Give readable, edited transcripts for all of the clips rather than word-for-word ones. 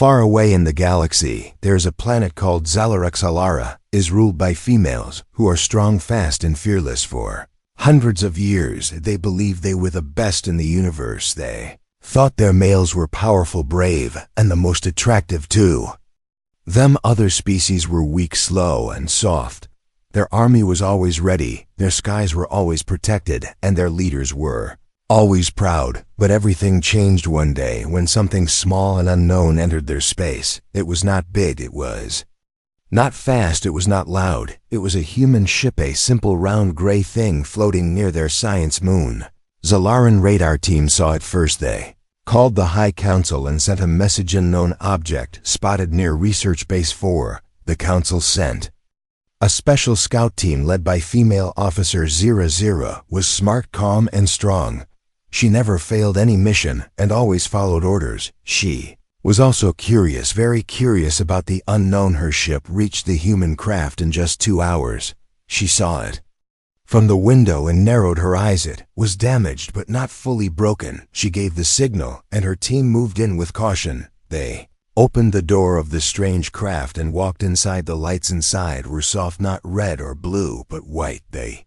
Far away in the galaxy, there is a planet called Zalarex is ruled by females who are strong, fast, and fearless. For hundreds of years, they believed they were the best in the universe. They thought their males were powerful, brave, and the most attractive too. Them other species were weak, slow, and soft. Their army was always ready, their skies were always protected, and their leaders were always proud. But everything changed one day when something small and unknown entered their space. It was not big, it was not fast, it was not loud. It was a human ship, a simple round gray thing floating near their science moon. Zalaran radar team saw it first. They called the High Council and sent a message. Unknown object spotted near Research Base 4. The Council sent a special scout team led by female officer Zira. Zira was smart, calm, and strong. She never failed any mission and always followed orders. She was also curious, very curious about the unknown. Her ship reached the human craft in just 2 hours. She saw it from the window and narrowed her eyes. It was damaged but not fully broken. She gave the signal and her team moved in with caution. They opened the door of the strange craft and walked inside. The lights inside were soft, not red or blue, but white. The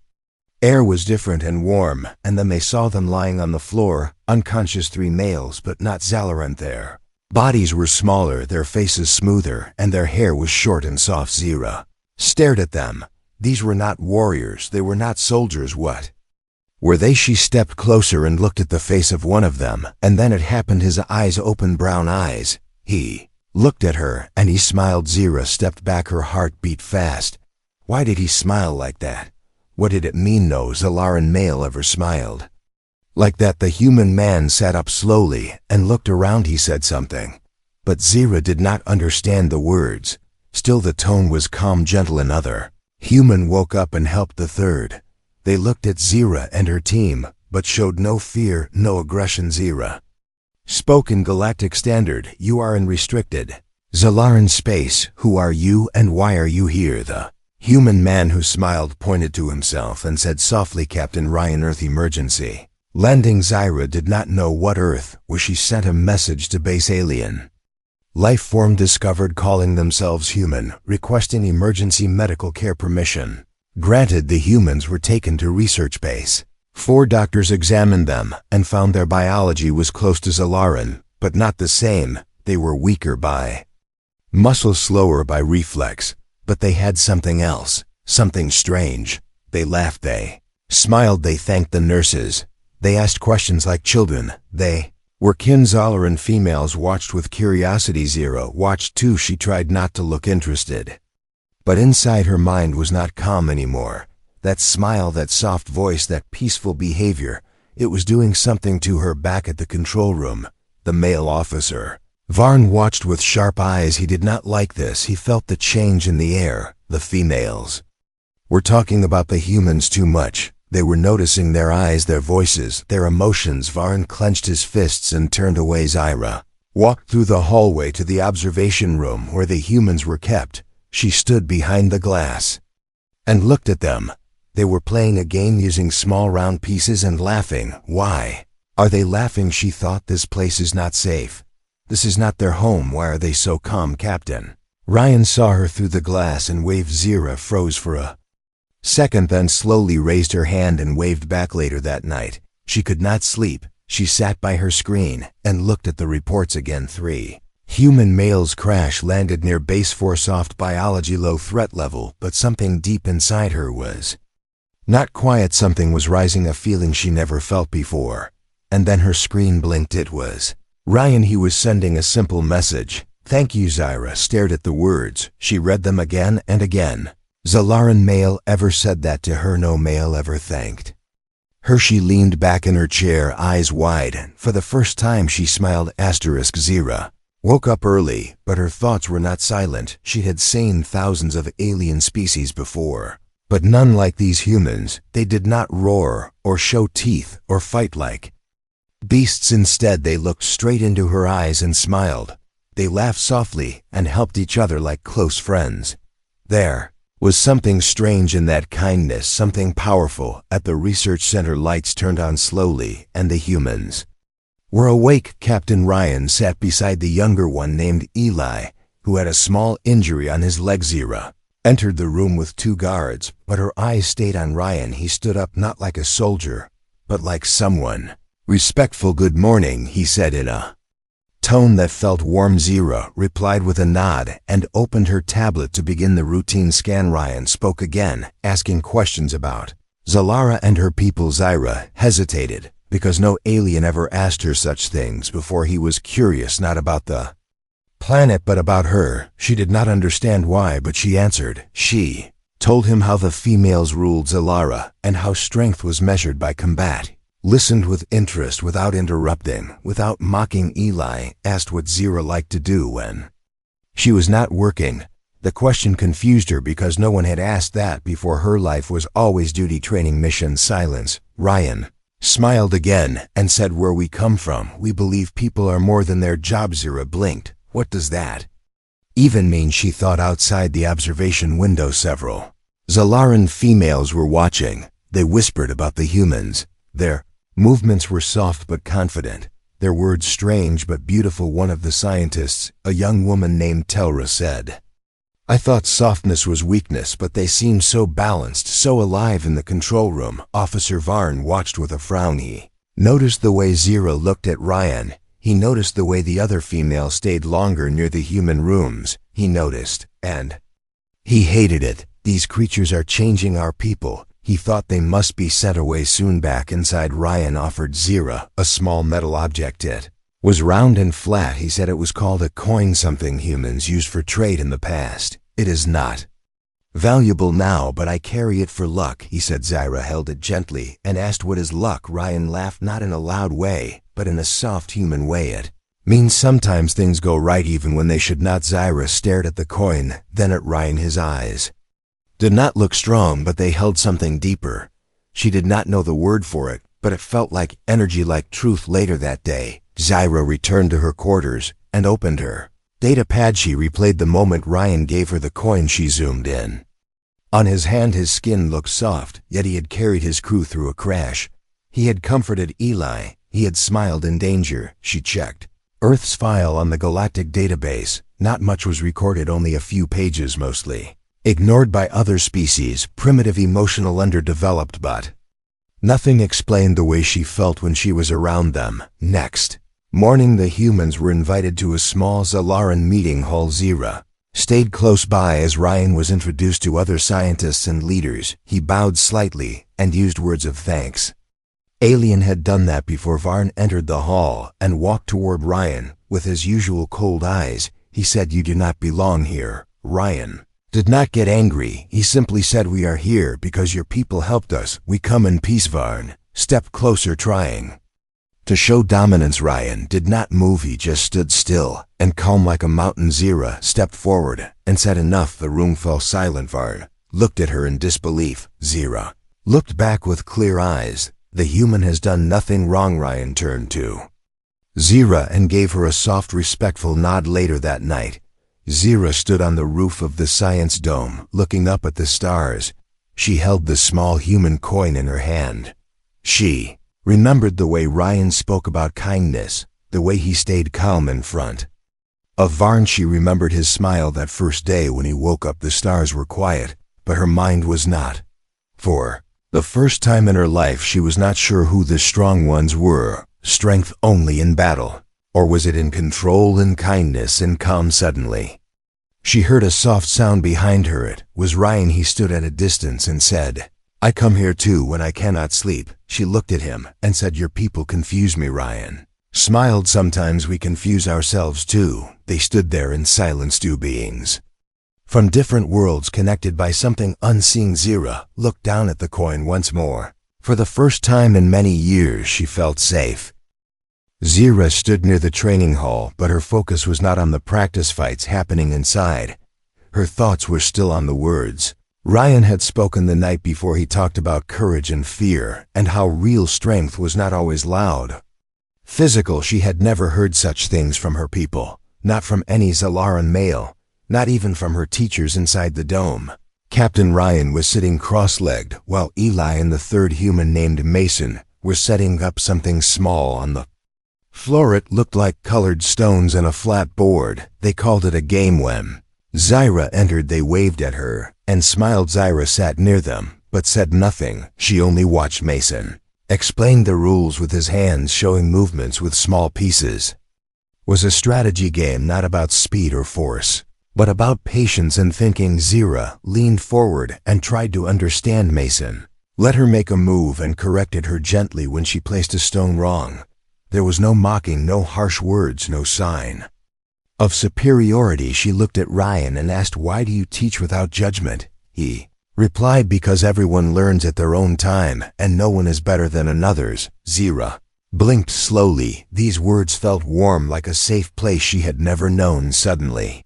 air was different and warm, and then they saw them lying on the floor, unconscious. 3 males, but not Zalaran. Their bodies were smaller, their faces smoother, and their hair was short and soft. Zira stared at them. These were not warriors, they were not soldiers. What were they? She stepped closer and looked at the face of one of them, and then it happened. His eyes opened, brown eyes. He looked at her, and he smiled. Zira stepped back, her heart beat fast. Why did he smile like that? What did it mean? No Zalaran male ever smiled like that. The human man sat up slowly and looked around. He said something, but Zira did not understand the words. Still the tone was calm, gentle. Another human woke up and helped the third. They looked at Zira and her team, but showed no fear, no aggression. Zira spoke in Galactic Standard. You are in restricted Zalaran space. Who are you and why are you here? The human man who smiled pointed to himself and said softly, Captain Ryan, Earth emergency landing. Zira did not know what Earth was. She sent a message to base. Alien life form discovered, calling themselves human, requesting emergency medical care permission. Granted. The humans were taken to Research Base 4. Doctors examined them and found their biology was close to Zalaran, but not the same. They were weaker by muscle, slower by reflex. But they had something else, something strange. They laughed, they smiled, they thanked the nurses. They asked questions like children. They were kin. Zalaran females watched with curiosity. Zira watched too. She tried not to look interested, but inside her mind was not calm anymore. That smile, that soft voice, that peaceful behavior, it was doing something to her. Back at the control room, the male officer Varn watched with sharp eyes. He did not like this. He felt the change in the air. The females were talking about the humans too much. They were noticing their eyes, their voices, their emotions. Varn clenched his fists and turned away. Zira walked through the hallway to the observation room where the humans were kept. She stood behind the glass and looked at them. They were playing a game using small round pieces and laughing. Why are they laughing? She thought. This place is not safe. This is not their home. Why are they so calm? Captain Ryan saw her through the glass and waved. Zira froze for a second, then slowly raised her hand and waved back. Later that night, she could not sleep. She sat by her screen and looked at the reports again. 3 human males crash landed near Base 4. Soft biology, low threat level, but something deep inside her was not quiet. Something was rising, a feeling she never felt before. And then her screen blinked. It was Ryan. He was sending a simple message. Thank you. Zira stared at the words. She read them again and again. Zalaran male ever said that to her? No male ever thanked her. She leaned back in her chair, eyes wide. For the first time she smiled. Zira woke up early, but her thoughts were not silent. She had seen thousands of alien species before, but none like these humans. They did not roar or show teeth or fight like beasts. Instead, they looked straight into her eyes and smiled. They laughed softly and helped each other like close friends. There was something strange in that kindness, something powerful. At the research center, lights turned on slowly, and the humans were awake. Captain Ryan sat beside the younger one named Eli, who had a small injury on his leg. Zira entered the room with 2 guards, but her eyes stayed on Ryan. He stood up not like a soldier, but like someone respectful. "Good morning," he said in a tone that felt warm. Zira replied with a nod and opened her tablet to begin the routine scan. Ryan spoke again, asking questions about Zalara and her people. Zira hesitated, because no alien ever asked her such things before. He was curious not about the planet but about her. She did not understand why, but she answered. She told him how the females ruled Zalara and how strength was measured by combat. Listened with interest without interrupting, without mocking. Eli asked what Zira liked to do when she was not working. The question confused her because no one had asked that before. Her life was always duty, training, mission. Silence. Ryan smiled again and said, "Where we come from, we believe people are more than their job." Zira blinked. What does that even mean? She thought outside the observation window. Several Zalaran females were watching. They whispered about the humans. Their movements were soft but confident, their words strange but beautiful. One of the scientists, a young woman named Telra, said, "I thought softness was weakness, but they seem so balanced, so alive." In the control room, Officer Varn watched with a frown. He noticed the way Zira looked at Ryan. He noticed the way the other female stayed longer near the human rooms. He noticed, and he hated it. These creatures are changing our people. He thought they must be sent away soon. Back inside, Ryan offered Zira a small metal object. It was round and flat. He said it was called a coin, something humans used for trade in the past. "It is not valuable now, but I carry it for luck," he said. Zira held it gently and asked, "What is luck?" Ryan laughed, not in a loud way, but in a soft human way. "It means sometimes things go right even when they should not." Zira stared at the coin, then at Ryan. His eyes did not look strong, but they held something deeper. She did not know the word for it, but it felt like energy, like truth. Later that day, Zira returned to her quarters and opened her data pad. She replayed the moment Ryan gave her the coin. She zoomed in on his hand. His skin looked soft, yet he had carried his crew through a crash. He had comforted Eli. He had smiled in danger. She checked Earth's file on the Galactic database. Not much was recorded, only a few pages, mostly ignored by other species, primitive, emotional, underdeveloped, but nothing explained the way she felt when she was around them. Next morning, the humans were invited to a small Zalaran meeting hall. Zira stayed close by as Ryan was introduced to other scientists and leaders. He bowed slightly and used words of thanks. Alien had done that before. Varn entered the hall and walked toward Ryan with his usual cold eyes. He said, "You do not belong here." Ryan did not get angry. He simply said, "We are here because your people helped us. We come in peace." Varn stepped closer, trying to show dominance. Ryan did not move. He just stood still and calm like a mountain. Zira stepped forward and said, "Enough." The room fell silent. Varn looked at her in disbelief. Zira looked back with clear eyes. "The human has done nothing wrong." Ryan turned to Zira and gave her a soft, respectful nod. Later that night, Zira stood on the roof of the science dome, looking up at the stars. She held the small human coin in her hand. She remembered the way Ryan spoke about kindness, the way he stayed calm in front of Varn. She remembered his smile that first day when he woke up. The stars were quiet, but her mind was not. For the first time in her life, she was not sure who the strong ones were. Strength only in battle, or was it in control, in kindness, in calm? Suddenly, she heard a soft sound behind her. It was Ryan. He stood at a distance and said, "I come here too when I cannot sleep." She looked at him and said, "Your people confuse me." Ryan smiled. "Sometimes we confuse ourselves too." They stood there in silence, two beings from different worlds connected by something unseen. Zira looked down at the coin once more. For the first time in many years, she felt safe. Zira stood near the training hall, but her focus was not on the practice fights happening inside. Her thoughts were still on the words Ryan had spoken the night before. He talked about courage and fear, and how real strength was not always loud, physical. She had never heard such things from her people, not from any Zalaran male, not even from her teachers inside the dome. Captain Ryan was sitting cross-legged, while Eli and the third human named Mason were setting up something small on the Floor it looked like colored stones and a flat board. They called it a game when Zyra entered. They waved at her and smiled. Zyra sat near them, but said nothing. She only watched Mason explained the rules with his hands, showing movements with small pieces. Was a strategy game, not about speed or force, but about patience and thinking. Zyra leaned forward and tried to understand Mason. Let her make a move and corrected her gently when she placed a stone wrong. There was no mocking, no harsh words, no sign of superiority. She looked at Ryan and asked, "Why do you teach without judgment?" He replied, "Because everyone learns at their own time, and no one is better than another's." Zyra blinked slowly. These words felt warm, like a safe place she had never known. Suddenly,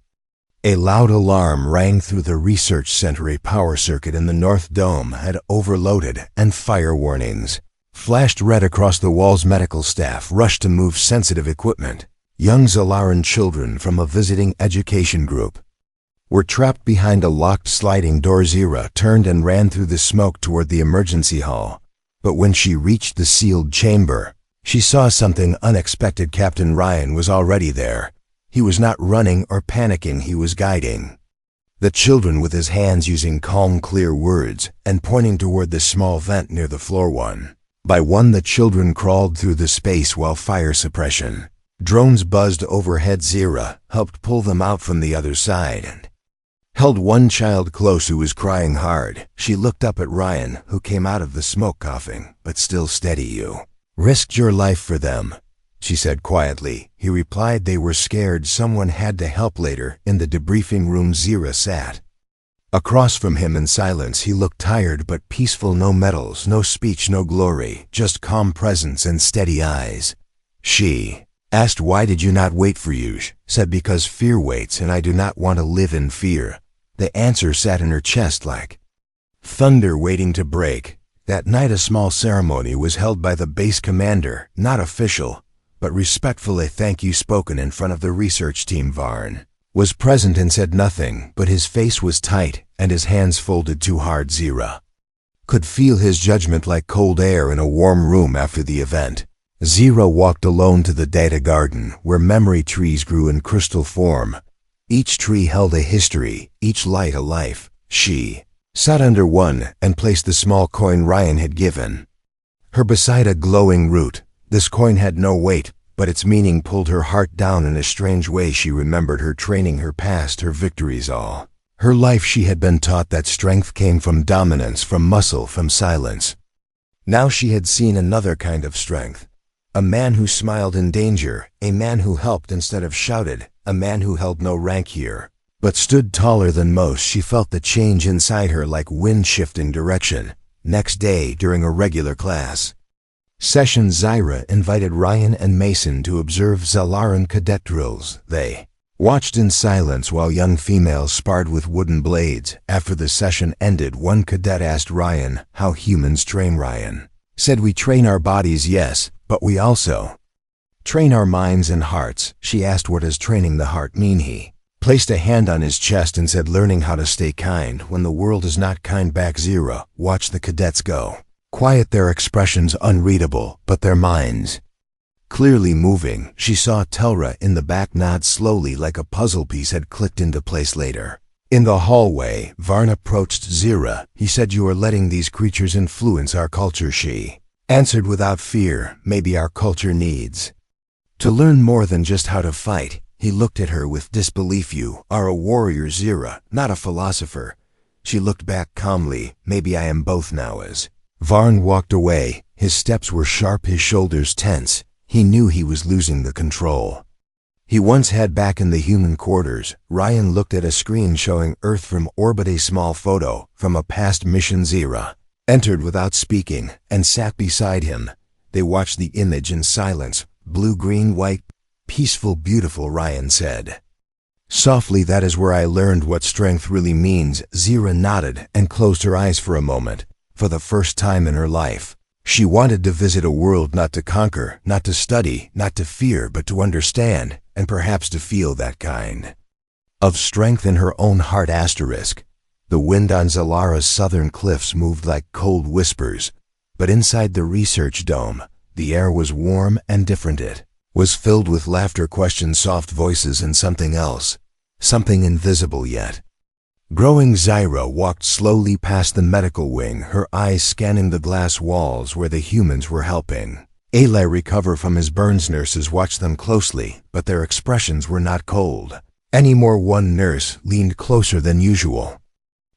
a loud alarm rang through the research center. A power circuit in the North Dome had overloaded, and fire warnings flashed red across the walls. Medical staff rushed to move sensitive equipment. Young Zalaran children from a visiting education group were trapped behind a locked sliding door. Zyra turned and ran through the smoke toward the emergency hall. But when she reached the sealed chamber, she saw something unexpected. Captain Ryan was already there. He was not running or panicking, he was guiding the children with his hands, using calm, clear words and pointing toward the small vent near the floor. One by one, the children crawled through the space while fire suppression drones buzzed overhead. Zyra helped pull them out from the other side and held one child close who was crying hard. She looked up at Ryan, who came out of the smoke coughing, but still steady. "You risked your life for them," she said quietly. He replied, "They were scared. Someone had to help." Later, in the debriefing room, Zyra sat across from him in silence. He looked tired but peaceful. No medals, no speech, no glory, just calm presence and steady eyes. She asked, "Why did you not wait for you?" Said, "Because fear waits, and I do not want to live in fear." The answer sat in her chest like thunder waiting to break. That night, a small ceremony was held by the base commander, not official, but respectful. A thank you spoken in front of the research team. Varn was present and said nothing, but his face was tight and his hands folded too hard. Zyra could feel his judgment like cold air in a warm room after the event. Zyra walked alone to the data garden, where memory trees grew in crystal form. Each tree held a history, each light a life. She sat under one and placed the small coin Ryan had given her beside a glowing root. This coin had no weight, but its meaning pulled her heart down in a strange way. She remembered her training, her past, her victories. All her life she had been taught that strength came from dominance, from muscle, from silence. Now she had seen another kind of strength. A man who smiled in danger, a man who helped instead of shouted, a man who held no rank here, but stood taller than most. She felt the change inside her like wind shifting direction. Next day, during a regular class session, Zyra invited Ryan and Mason to observe Zalaran cadet drills. They watched in silence while young females sparred with wooden blades. After the session ended, one cadet asked Ryan how humans train. Ryan said, "We train our bodies, yes, but we also train our minds and hearts." She asked, "What does training the heart mean?" He placed a hand on his chest and said, "Learning how to stay kind when the world is not kind back." Zyra watched the cadets go quiet, their expressions unreadable, but their minds clearly moving. She saw Telra in the back nod slowly, like a puzzle piece had clicked into place. Later, in the hallway, Varn approached Zyra. He said, "You are letting these creatures influence our culture." She answered without fear, "Maybe our culture needs to learn more than just how to fight." He looked at her with disbelief. "You are a warrior, Zyra, not a philosopher." She looked back calmly. "Maybe I am both now." As Varn walked away, his steps were sharp, his shoulders tense. He knew he was losing the control he once had. Back in the human quarters, Ryan looked at a screen showing Earth from orbit, a small photo from a past mission. Zyra entered without speaking and sat beside him. They watched the image in silence. "Blue, green, white, peaceful, beautiful," Ryan said softly. "That is where I learned what strength really means." Zyra nodded and closed her eyes for a moment. For the first time in her life, she wanted to visit a world not to conquer, not to study, not to fear, but to understand, and perhaps to feel that kind of strength in her own heart. The wind on Zalara's southern cliffs moved like cold whispers, but inside the research dome, the air was warm and different. It was filled with laughter, questions, soft voices, and something else. Something invisible yet. Growing Zyra walked slowly past the medical wing, her eyes scanning the glass walls where the humans were helping. Eli recover from his burns. Nurses watched them closely, but their expressions were not cold anymore. One nurse leaned closer than usual.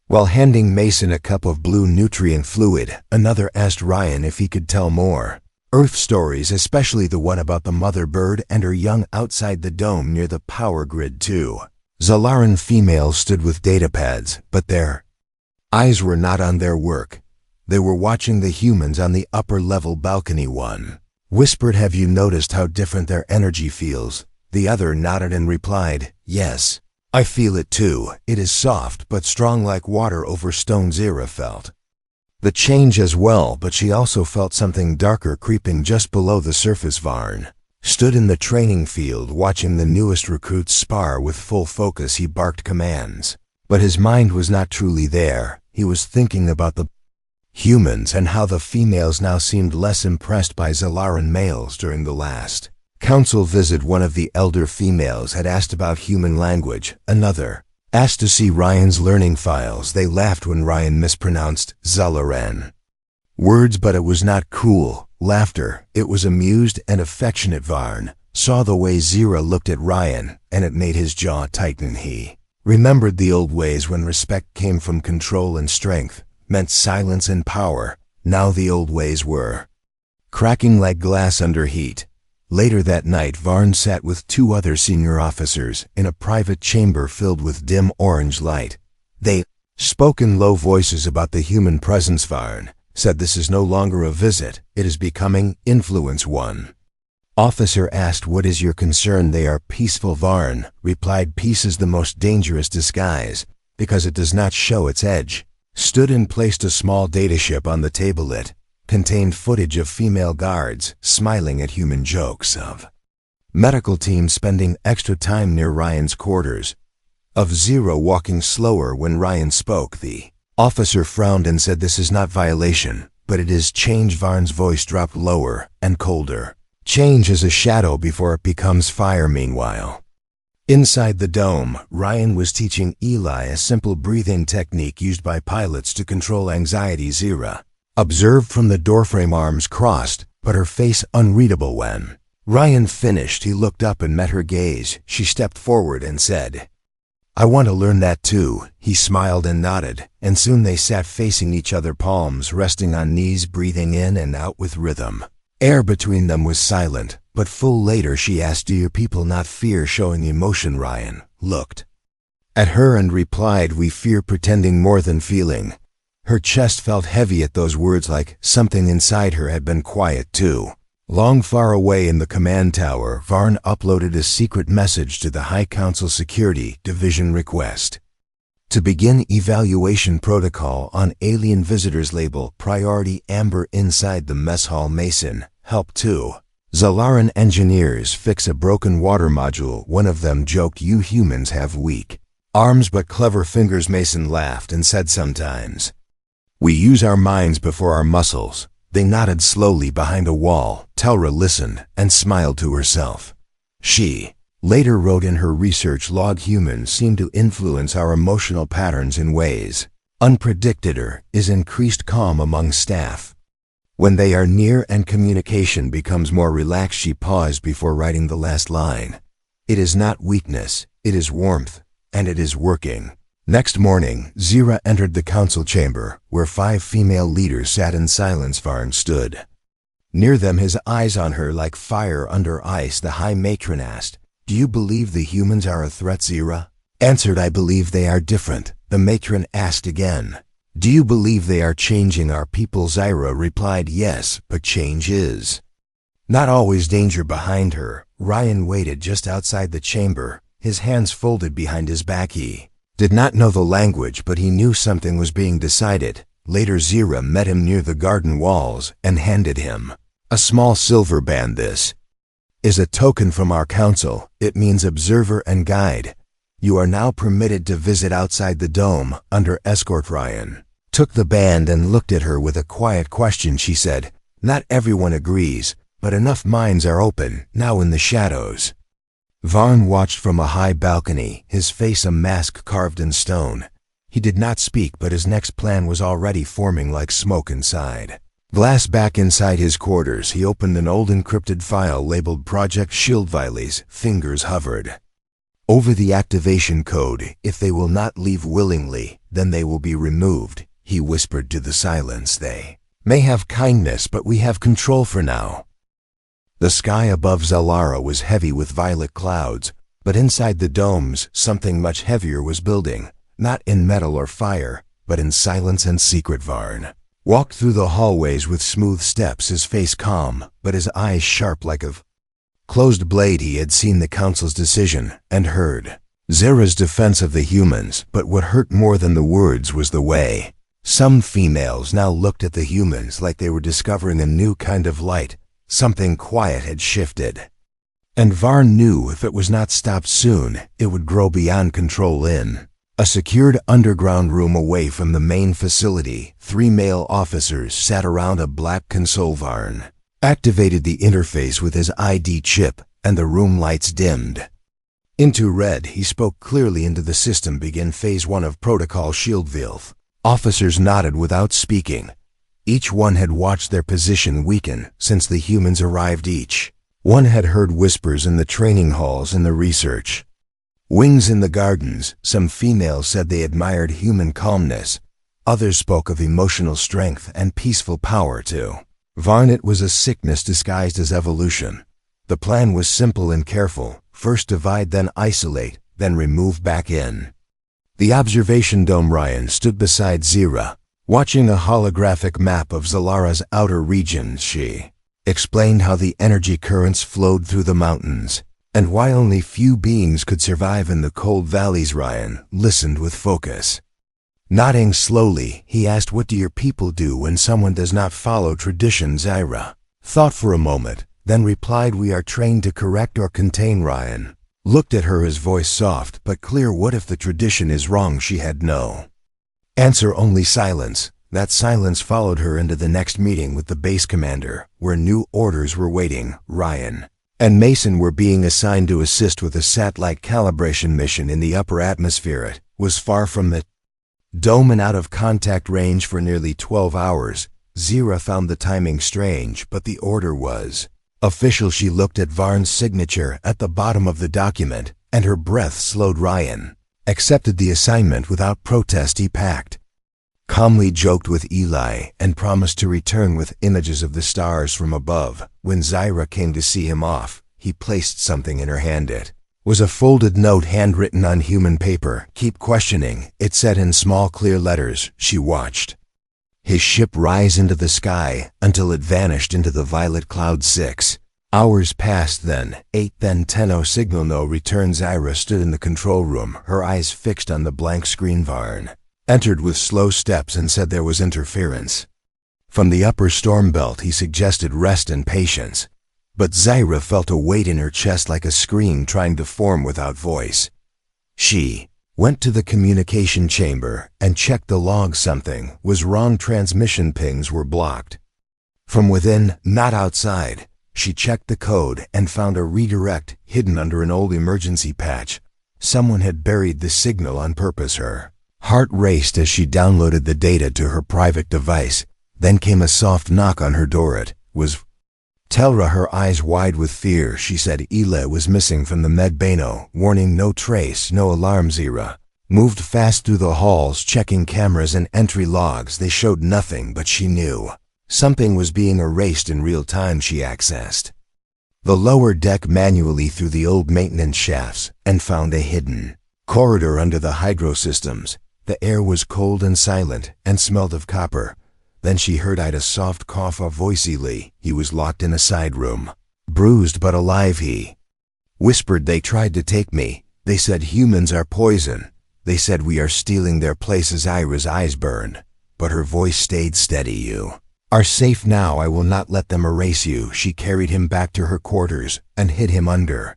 While handing Mason a cup of blue nutrient fluid, another asked Ryan if he could tell more Earth stories, especially the one about the mother bird and her young outside the dome near the power grid too. Zalaran females stood with datapads, but their eyes were not on their work. They were watching the humans on the upper-level balcony. One whispered, "Have you noticed how different their energy feels?" The other nodded and replied, "Yes, I feel it too. It is soft but strong like water over stone." Zyra felt the change as well, but she also felt something darker creeping just below the surface. Varn stood in the training field watching the newest recruits spar with full focus. He barked commands, but his mind was not truly there. He was thinking about the humans and how the females now seemed less impressed by Zalaran males. During the last council visit, one of the elder females had asked about human language. Another asked to see Ryan's learning files. They laughed when Ryan mispronounced Zalaran words, but it was not cruel laughter. It was amused and affectionate. Varn saw the way Zyra looked at Ryan, and it made his jaw tighten. He remembered the old ways when respect came from control and strength, meant silence and power. Now the old ways were cracking like glass under heat. Later that night, Varn sat with two other senior officers in a private chamber filled with dim orange light. They spoke in low voices about the human presence. Varn said, "This is no longer a visit, it is becoming influence." One officer asked, "What is your concern?" "They are peaceful." Varn replied, "Peace is the most dangerous disguise, because it does not show its edge." Stood and placed a small dataship on the table. It contained footage of female guards smiling at human jokes, of medical teams spending extra time near Ryan's quarters, of Zyra walking slower when Ryan spoke. The officer frowned and said, "This is not violation, but it is change." Varn's voice dropped lower and colder. "Change is a shadow before it becomes fire." Meanwhile, inside the dome, Ryan was teaching Eli a simple breathing technique used by pilots to control anxiety. Zyra observed from the doorframe, arms crossed, but her face unreadable. When Ryan finished, he looked up and met her gaze. She stepped forward and said, "I want to learn that too." He smiled and nodded, and soon they sat facing each other, palms resting on knees, breathing in and out with rhythm. Air between them was silent, but full. Later she asked, "Do your people not fear showing emotion?" Ryan looked at her and replied, "We fear pretending more than feeling." Her chest felt heavy at those words, like something inside her had been quiet too. Long far away in the command tower, Varn uploaded a secret message to the High Council Security Division. Request to begin evaluation protocol on alien visitors. Label Priority Amber. Inside the mess hall, Mason helped two Zalaran engineers fix a broken water module. One of them joked, "You humans have weak arms but clever fingers." Mason laughed and said, "Sometimes we use our minds before our muscles." They nodded slowly behind a wall. Telra listened and smiled to herself. She later wrote in her research log, "Humans seem to influence our emotional patterns in ways unpredicted. Is increased calm among staff when they are near and communication becomes more relaxed." She paused before writing the last line. "It is not weakness, it is warmth, and it is working." Next morning, Zyra entered the council chamber, where 5 female leaders sat in silence. Varn stood near them, his eyes on her like fire under ice. The High Matron asked, "Do you believe the humans are a threat?" Zyra answered, "I believe they are different." The matron asked again, "Do you believe they are changing our people?" Zyra replied, "Yes, but change is not always danger." Behind her, Ryan waited just outside the chamber, his hands folded behind his back. He did not know the language, but he knew something was being decided. Later, Zyra met him near the garden walls and handed him a small silver band. "This is a token from our council. It means observer and guide. You are now permitted to visit outside the dome under escort." Ryan took the band and looked at her with a quiet question. She said, "Not everyone agrees, but enough minds are open, now in the shadows. Varn watched from a high balcony, his face a mask carved in stone. He did not speak, but his next plan was already forming like smoke inside. Glass back inside his quarters, he opened an old encrypted file labeled Project Schildweilis. Fingers hovered over the activation code. If they will not leave willingly, then they will be removed, he whispered to the silence. They may have kindness, but we have control for now. The sky above Zalara was heavy with violet clouds, but inside the domes something much heavier was building, not in metal or fire, but in silence and secret. Varn walked through the hallways with smooth steps, his face calm, but his eyes sharp like a closed blade. He had seen the Council's decision and heard Zera's defense of the humans, but what hurt more than the words was the way some females now looked at the humans like they were discovering a new kind of light. Something quiet had shifted, and Varn knew if it was not stopped soon, it would grow beyond control. In a secured underground room away from the main facility, 3 male officers sat around a black console. Varn activated the interface with his ID chip, and the room lights dimmed into red. He spoke clearly into the system. Begin Phase 1 of Protocol Schildweilis. Officers nodded without speaking. Each one had watched their position weaken since the humans arrived. Each one had heard whispers in the training halls and the research wings in the gardens. Some females said they admired human calmness. Others spoke of emotional strength and peaceful power too. Varn, it was a sickness disguised as evolution. The plan was simple and careful. First divide, then isolate, then remove back in. The observation dome. Ryan stood beside Zera, watching a holographic map of Zalara's outer regions. She explained how the energy currents flowed through the mountains, and why only few beings could survive in the cold valleys. Ryan listened with focus. Nodding slowly, he asked, "What do your people do when someone does not follow tradition?" Zera thought for a moment, then replied, "We are trained to correct or contain." Ryan looked at her, his voice soft but clear. "What if the tradition is wrong?" She had no answer, only silence. That silence followed her into the next meeting with the base commander, where new orders were waiting. Ryan and Mason were being assigned to assist with a satellite calibration mission in the upper atmosphere. It was far from the dome and out of contact range for nearly 12 hours. Zera found the timing strange, but the order was official. She looked at Varn's signature at the bottom of the document, and her breath slowed. Ryan accepted the assignment without protest. He packed, calmly joked with Eli, and promised to return with images of the stars from above. When Zera came to see him off, he placed something in her hand. It was a folded note handwritten on human paper. "Keep questioning," it said in small clear letters. She watched his ship rise into the sky until it vanished into the violet cloud. 6 hours passed, then 8, then 10. "Oh, signal no return." Zera stood in the control room, her eyes fixed on the blank screen. Varn entered with slow steps and said there was interference from the upper storm belt. He suggested rest and patience, but Zera felt a weight in her chest, like a scream trying to form without voice. She went to the communication chamber and checked the log. Something was wrong. Transmission pings were blocked from within, not outside. She checked the code and found a redirect hidden under an old emergency patch. Someone had buried the signal on purpose. Her heart raced as she downloaded the data to her private device. Then came a soft knock on her door. It was Telra, her eyes wide with fear. She said Ela was missing from the medbano. Warning, no trace, no alarm. Zera moved fast through the halls, checking cameras and entry logs. They showed nothing, but she knew something was being erased in real time. She accessed the lower deck manually through the old maintenance shafts and found a hidden corridor under the hydro systems. The air was cold and silent and smelled of copper. Then she heard a soft cough. A voice. Eli. He was locked in a side room, bruised but alive. He whispered, "They tried to take me. They said humans are poison. They said we are stealing their places." Ira's eyes burned, but her voice stayed steady. "You are safe now. I will not let them erase you." She carried him back to her quarters and hid him under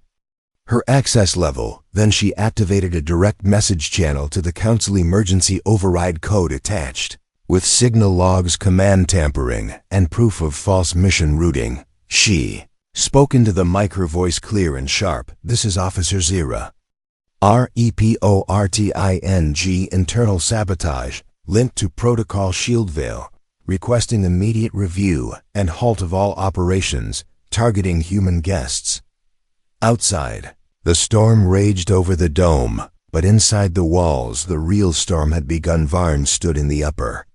her access level. Then she activated a direct message channel to the Council. Emergency override code attached with signal logs, command tampering, and proof of false mission routing. She spoke into the mic, her voice clear and sharp. "This is Officer Zira. REPORTING, internal sabotage, linked to Protocol Shieldvale, requesting immediate review and halt of all operations targeting human guests." Outside, the storm raged over the dome, but inside the walls the real storm had begun. Varn stood in the upper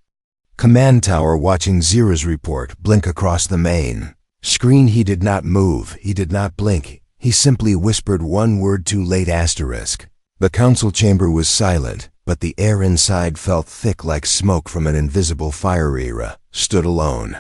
command tower watching Zira's report blink across the main screen. He did not move, he did not blink, he simply whispered one word: "too late." The council chamber was silent, but the air inside felt thick like smoke from an invisible fire. Zira stood alone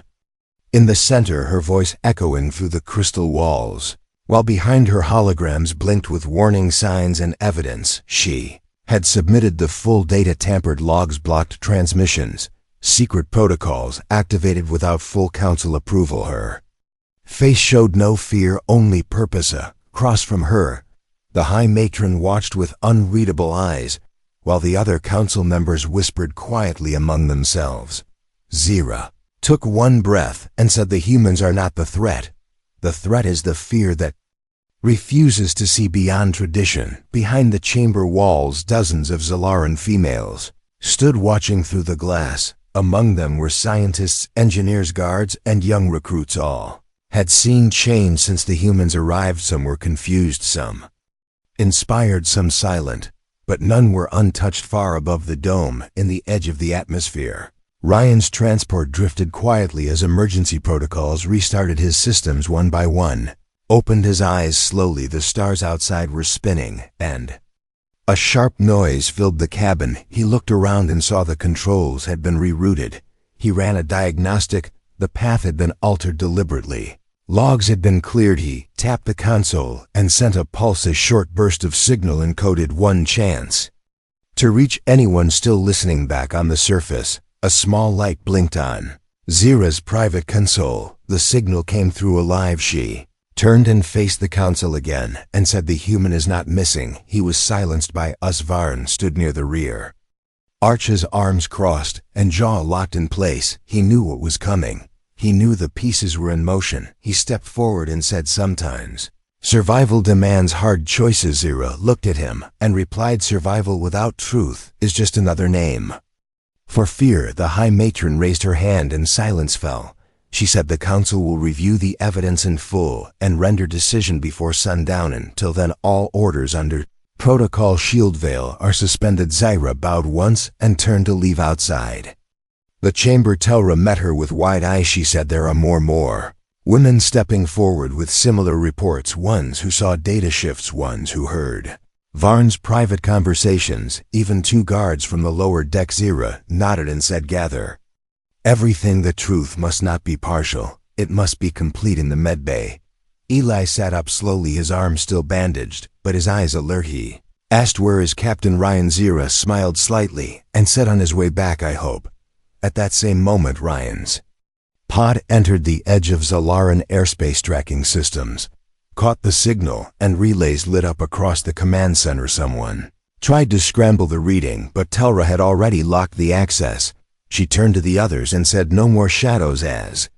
in the center, her voice echoing through the crystal walls, while behind her holograms blinked with warning signs and evidence. She had submitted the full data, tampered logs, blocked transmissions, secret protocols activated without full council approval. Her face showed no fear, only purpose. Across from her, the High Matron watched with unreadable eyes, while the other council members whispered quietly among themselves. Zira took one breath and said, "The humans are not the threat. The threat is the fear that refuses to see beyond tradition." Behind the chamber walls, dozens of Zalaran females stood watching through the glass. Among them were scientists, engineers, guards, and young recruits. All had seen change since the humans arrived. Some were confused, some inspired, some silent, but none were untouched. Far above the dome, in the edge of the atmosphere, Ryan's transport drifted quietly as emergency protocols restarted. His systems one by one opened his eyes slowly. The stars outside were spinning, and a sharp noise filled the cabin. He looked around and saw the controls had been rerouted. He ran a diagnostic. The path had been altered deliberately. Logs had been cleared. He tapped the console and sent a pulse, a short burst of signal encoded. One chance to reach anyone still listening. Back on the surface, a small light blinked on Zira's private console. The signal came through alive. She turned and faced the council again and said, "The human is not missing. He was silenced by us." Varn stood near the rear, Arch's arms crossed and jaw locked in place. He knew what was coming. He knew the pieces were in motion. He stepped forward and said, "Sometimes survival demands hard choices." Zira looked at him and replied, "Survival without truth is just another name for fear." The High Matron raised her hand and silence fell. She said, "The council will review the evidence in full and render decision before sundown. Until then, all orders under Protocol Shieldvale are suspended." Zira bowed once and turned to leave. Outside the chamber, Telra met her with wide eyes. She said, "There are more women stepping forward with similar reports, ones who saw data shifts, ones who heard Varn's private conversations, even 2 guards from the lower deck." Zira nodded and said, "Gather everything. The truth must not be partial. It must be complete." In the medbay, Eli sat up slowly, his arms still bandaged, but his eyes alert. He asked, "Where is Captain Ryan?" Zira smiled slightly and said, "On his way back, I hope." At that same moment, Ryan's pod entered the edge of Zalaran airspace tracking systems, caught the signal, and relays lit up across the command center. Someone tried to scramble the reading, but Telra had already locked the access. She turned to the others and said, "No more shadows." As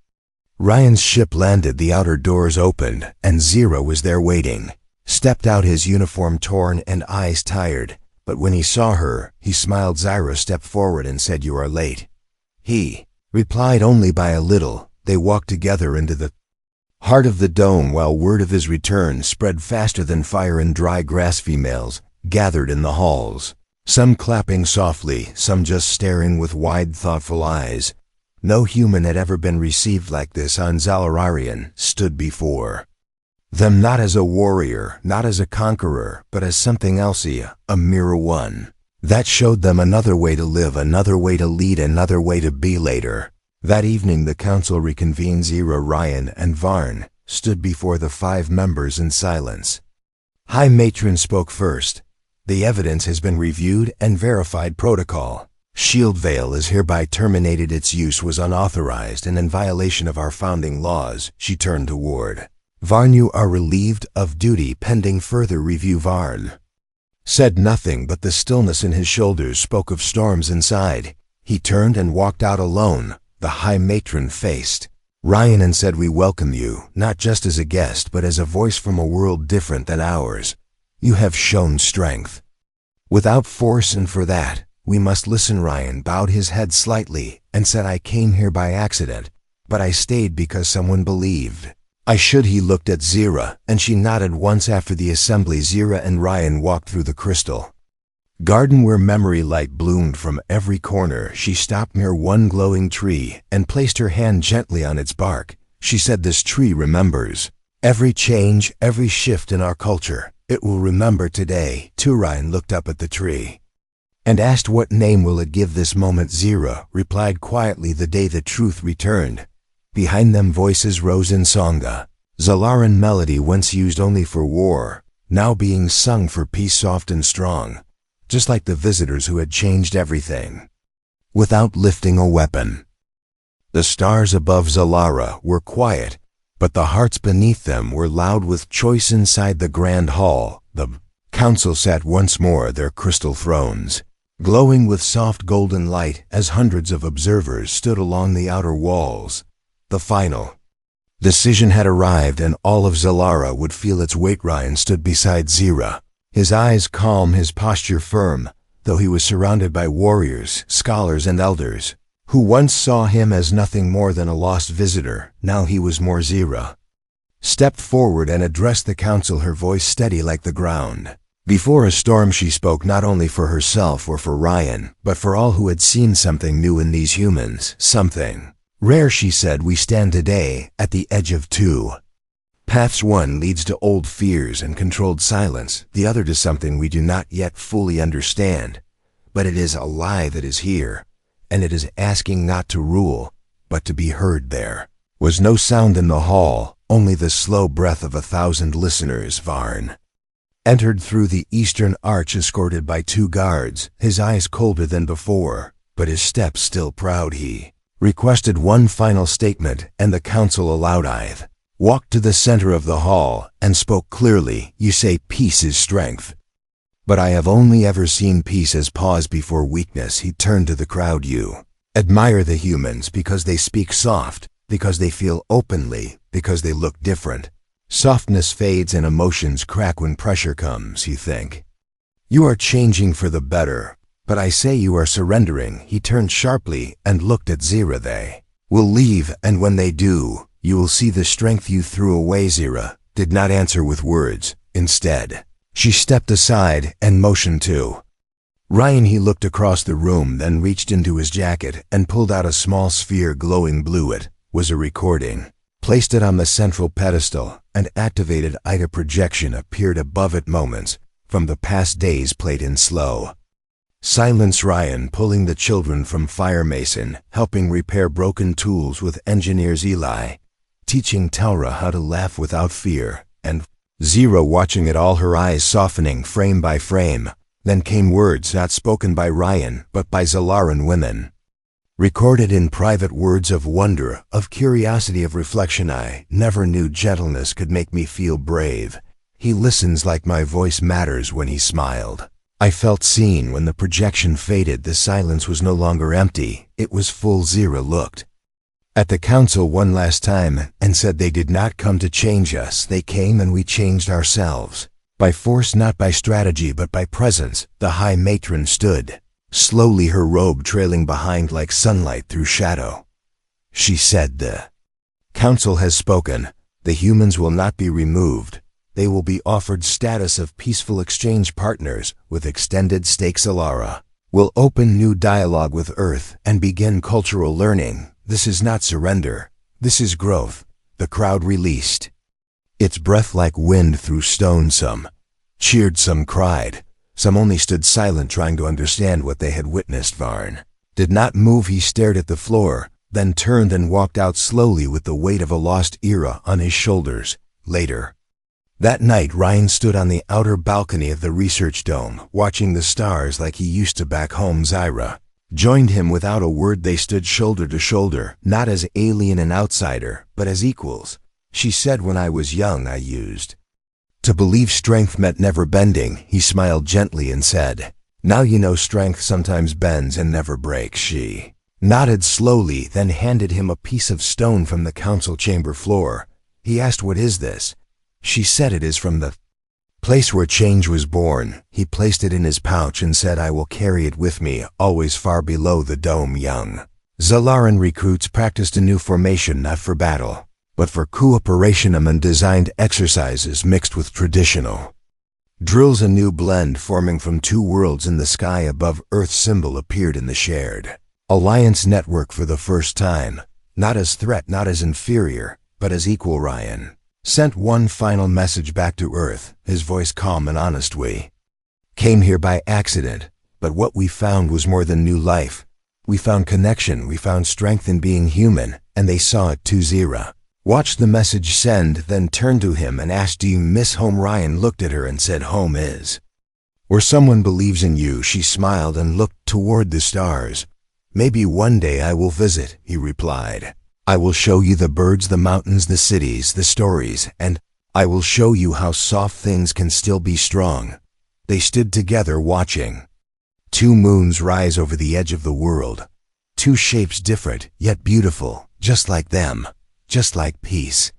Ryan's ship landed, the outer doors opened, and Zira was there waiting. Stepped out, his uniform torn and eyes tired, but when he saw her, he smiled. Zira stepped forward and said, "You are late." He replied only by a little. They walked together into the heart of the dome, while word of his return spread faster than fire in dry grass. Females gathered in the halls, some clapping softly, some just staring with wide, thoughtful eyes. No human had ever been received like this on Zalararian. Stood before them not as a warrior, not as a conqueror, but as something else, a mirror, one that showed them another way to live, another way to lead, another way to be. Later that evening, the council reconvened. Zira, Ryan, and Varn stood before the 5 members in silence. High Matron spoke first. "The evidence has been reviewed and verified. Protocol Shieldvale is hereby terminated. Its use was unauthorized and in violation of our founding laws." She turned toward Varn. "You are relieved of duty pending further review." Varn said nothing, but the stillness in his shoulders spoke of storms inside. He turned and walked out alone. The High Matron faced Ryan and said, "We welcome you, not just as a guest, but as a voice from a world different than ours. You have shown strength. Without force, and for that, we must listen." Ryan bowed his head slightly and said, "I came here by accident, but I stayed because someone believed I should." He looked at Zira, and she nodded once. After the assembly, Zira and Ryan walked through the crystal garden where memory light bloomed from every corner. She stopped near one glowing tree and placed her hand gently on its bark. She said, "This tree remembers every change, every shift in our culture. It will remember today, too." Ryan looked up at the tree and asked, "What name will it give this moment?" Zira replied quietly, "The day the truth returned." Behind them voices rose in Songa, Zalaran melody once used only for war, now being sung for peace, soft and strong, just like the visitors who had changed everything without lifting a weapon. The stars above Zalara were quiet, but the hearts beneath them were loud with choice. Inside the grand hall, the council sat once more, their crystal thrones glowing with soft golden light as hundreds of observers stood along the outer walls. The final decision had arrived, and all of Zalara would feel its weight. Ryan stood beside Zira, his eyes calm, his posture firm, though he was surrounded by warriors, scholars, and elders who once saw him as nothing more than a lost visitor. Now he was more. Zira stepped forward and addressed the council, her voice steady like the ground. Before a storm, she spoke, not only for herself or for Ryan, but for all who had seen something new in these humans, something rare. She said, "We stand today at the edge of two paths. One leads to old fears and controlled silence, the other to something we do not yet fully understand. But it is a lie that is here, and it is asking not to rule, but to be heard." There was no sound in the hall, only the slow breath of 1,000 listeners. Varn entered through the eastern arch, escorted by 2 guards, his eyes colder than before, but his steps still proud. He requested one final statement, and the council allowed. Ith walked to the center of the hall and spoke clearly. "You say peace is strength, but I have only ever seen peace as pause before weakness." He turned to the crowd. "You admire the humans because they speak soft, because they feel openly, because they look different. Softness fades and emotions crack when pressure comes. You think you are changing for the better, but I say you are surrendering." He turned sharply and looked at Zira. "They will leave, and when they do, you will see the strength you threw away." Zira did not answer with words. Instead, she stepped aside and motioned to Ryan. He looked across the room, then reached into his jacket and pulled out a small sphere glowing blue. It was a recording. Placed it on the central pedestal and activated. Ida projection appeared above it. Moments from the past days played in slow silence. Ryan pulling the children from Fire Mason, helping repair broken tools with engineers. Eli teaching Telra how to laugh without fear, and Zira watching it all, her eyes softening frame by frame. Then came words not spoken by Ryan, but by Zalaran women, recorded in private, words of wonder, of curiosity, of reflection. "I never knew gentleness could make me feel brave. He listens like my voice matters." When he smiled, I felt seen. When the projection faded, the silence was no longer empty, it was full. Zira looked at the council one last time and said, "They did not come to change us. They came and we changed ourselves. By force, not by strategy, but by presence." The High Matron stood slowly, her robe trailing behind like sunlight through shadow. She said, "The council has spoken. The humans will not be removed. They will be offered status of peaceful exchange partners with extended stakes. Alara will open new dialogue with Earth and begin cultural learning. This is not surrender. This is growth." The crowd released its breath like wind through stone. Some cheered, some cried. Some only stood silent, trying to understand what they had witnessed. Varn did not move. He stared at the floor, then turned and walked out slowly with the weight of a lost era on his shoulders. Later that night, Ryan stood on the outer balcony of the research dome, watching the stars like he used to back home. Zira joined him without a word. They stood shoulder to shoulder, not as alien and outsider, but as equals. She said, "When I was young, I used to believe strength meant never bending." He smiled gently and said, "Now you know strength sometimes bends and never breaks." She nodded slowly, then handed him a piece of stone from the council chamber floor. He asked, "What is this?" She said, "It is from the place where change was born." He placed it in his pouch and said, "I will carry it with me, always far below the dome." Young Zalaran recruits practiced a new formation, not for battle, but for cooperation and designed exercises mixed with traditional drills. A new blend forming from two worlds in the sky above Earth's symbol appeared in the shared Alliance network for the first time, not as threat, not as inferior, but as equal. Ryan sent one final message back to Earth, his voice calm and honest. "We came here by accident, but what we found was more than new life. We found connection, we found strength in being human, and they saw it too." Zira watched the message send, then turned to him and asked, "Do you miss home?" Ryan looked at her and said, "Home is where someone believes in you." She smiled and looked toward the stars. "Maybe one day I will visit," he replied. "I will show you the birds, the mountains, the cities, the stories, and I will show you how soft things can still be strong." They stood together watching two moons rise over the edge of the world. Two shapes different, yet beautiful, just like them, just like peace.